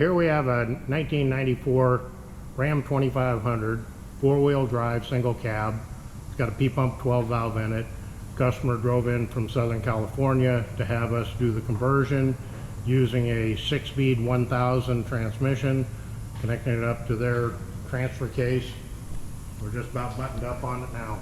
here we have a 1994 Ram 2500 four-wheel drive single cab. It's got a P-pump 12 valve in it. Customer drove in from Southern California to have us do the conversion using a 6-speed 1000 transmission, connecting it up to their transfer case. We're just about buttoned up on it now.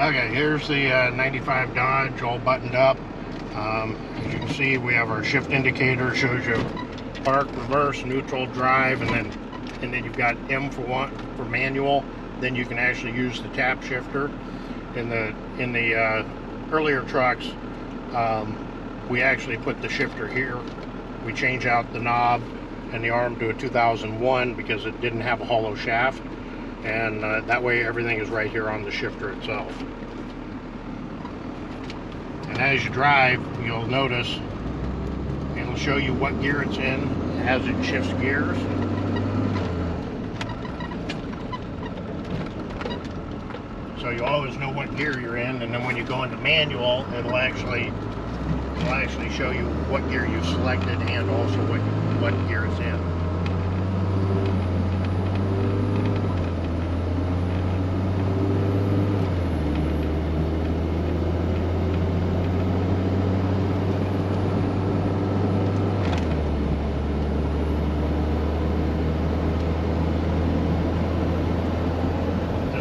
Okay, here's the 95 Dodge all buttoned up. As you can see, we have our shift indicator, shows you park, reverse, neutral, drive, and then you've got M for manual. Then you can actually use the tap shifter. In the earlier trucks, we actually put the shifter here. We change out the knob and the arm to a 2001 because it didn't have a hollow shaft. And that way everything is right here on the shifter itself. And as you drive, you'll notice it'll show you what gear it's in as it shifts gears. So you always know what gear you're in, and then when you go into manual, it'll actually show you what gear you selected and also what gear it's in.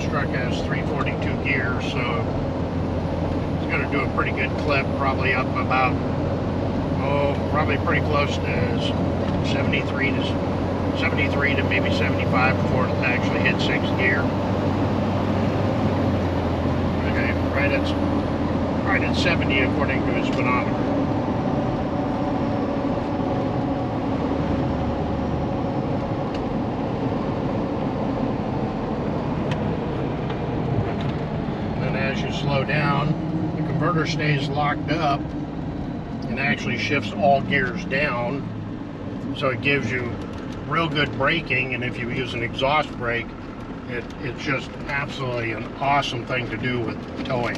Truck has 342 gears, so it's going to do a pretty good clip, probably up about, probably pretty close to 73 to maybe 75 before it actually hits 6th gear. Okay, right at 70 according to its speedometer. As you slow down, the converter stays locked up and actually shifts all gears down, so it gives you real good braking. And if you use an exhaust brake, it's just absolutely an awesome thing to do with towing.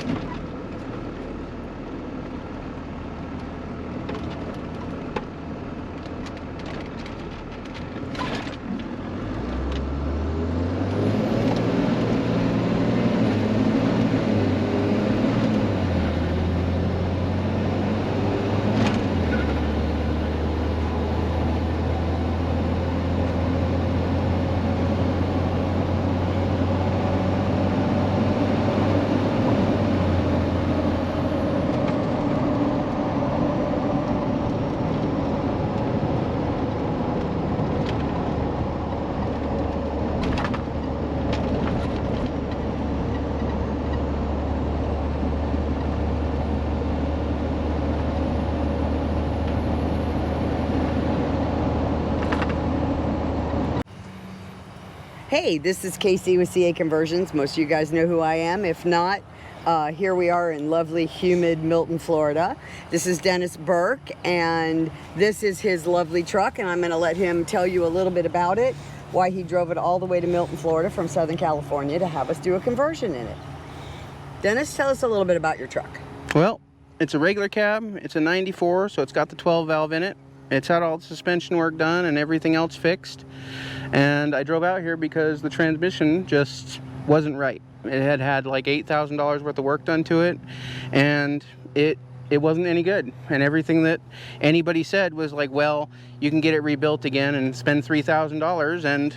Hey, this is Casey with CA Conversions. Most of you guys know who I am. If not, here we are in lovely, humid Milton, Florida. This is Dennis Burke, and this is his lovely truck, and I'm going to let him tell you a little bit about it, why he drove it all the way to Milton, Florida from Southern California to have us do a conversion in it. Dennis, tell us a little bit about your truck. Well, it's a regular cab. It's a 94, so it's got the 12 valve in it. It's had all the suspension work done and everything else fixed. And I drove out here because the transmission just wasn't right. It had like $8,000 worth of work done to it, and it wasn't any good. And everything that anybody said was like, well, you can get it rebuilt again and spend $3,000 and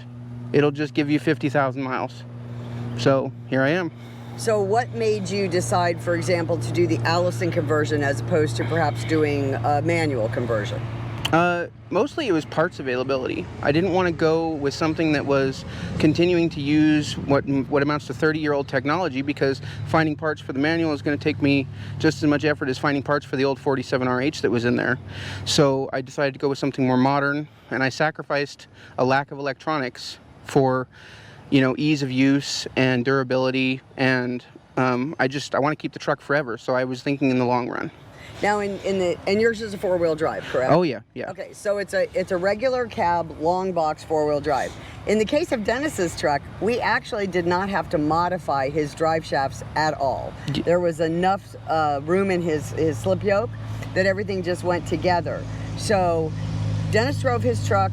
it'll just give you 50,000 miles. So here I am. So what made you decide, for example, to do the Allison conversion as opposed to perhaps doing a manual conversion? Mostly it was parts availability. I didn't want to go with something that was continuing to use what amounts to 30-year-old technology, because finding parts for the manual is going to take me just as much effort as finding parts for the old 47RH that was in there. So I decided to go with something more modern, and I sacrificed a lack of electronics for ease of use and durability, and I want to keep the truck forever. So I was thinking in the long run. Now, and yours is a 4-wheel drive, correct? Oh yeah, yeah. Okay, so it's a regular cab, long box 4-wheel drive. In the case of Dennis's truck, we actually did not have to modify his drive shafts at all. There was enough room in his slip yoke that everything just went together. So Dennis drove his truck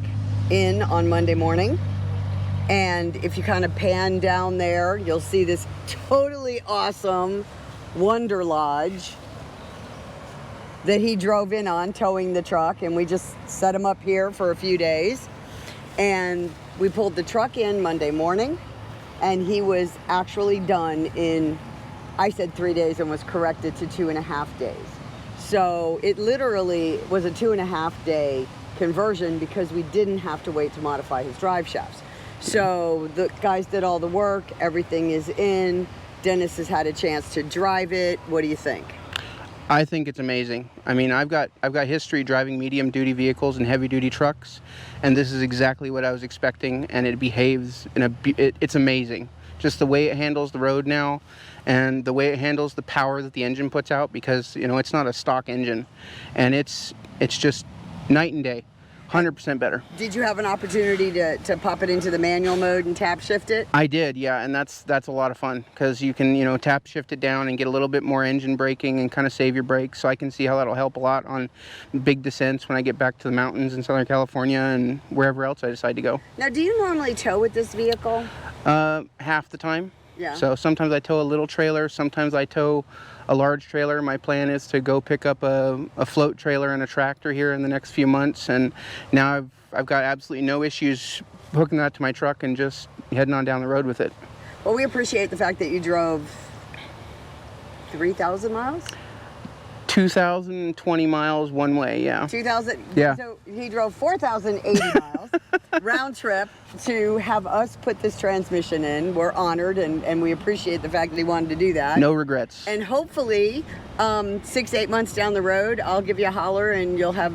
in on Monday morning, and if you kind of pan down there, you'll see this totally awesome Wonder Lodge that he drove in on, towing the truck, and we just set him up here for a few days. And we pulled the truck in Monday morning, and he was actually done in, I said 3 days and was corrected to 2.5 days. So it literally was a 2.5 day conversion because we didn't have to wait to modify his drive shafts. So the guys did all the work, everything is in. Dennis has had a chance to drive it. What do you think? I think it's amazing. I mean, I've got history driving medium duty vehicles and heavy duty trucks, and this is exactly what I was expecting, and it behaves it's amazing. Just the way it handles the road now, and the way it handles the power that the engine puts out, because it's not a stock engine, and it's just night and day. 100% better. Did you have an opportunity to pop it into the manual mode and tap shift it? I did, yeah, and that's a lot of fun because you can tap shift it down and get a little bit more engine braking and kind of save your brakes. So I can see how that'll help a lot on big descents when I get back to the mountains in Southern California and wherever else I decide to go. Now, do you normally tow with this vehicle? Half the time. Yeah. So sometimes I tow a little trailer, sometimes I tow a large trailer. My plan is to go pick up a float trailer and a tractor here in the next few months, and now I've got absolutely no issues hooking that to my truck and just heading on down the road with it. Well, we appreciate the fact that you drove 3,000 miles? 2,020 miles one way, yeah. 2,000? Yeah. So he drove 4,080 miles round trip to have us put this transmission in. We're honored, and we appreciate the fact that he wanted to do that. No regrets. And hopefully 6 to 8 months down the road, I'll give you a holler and you'll have,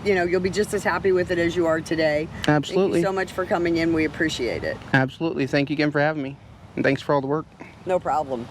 you'll be just as happy with it as you are today. Absolutely. Thank you so much for coming in. We appreciate it. Absolutely. Thank you again for having me. And thanks for all the work. No problem.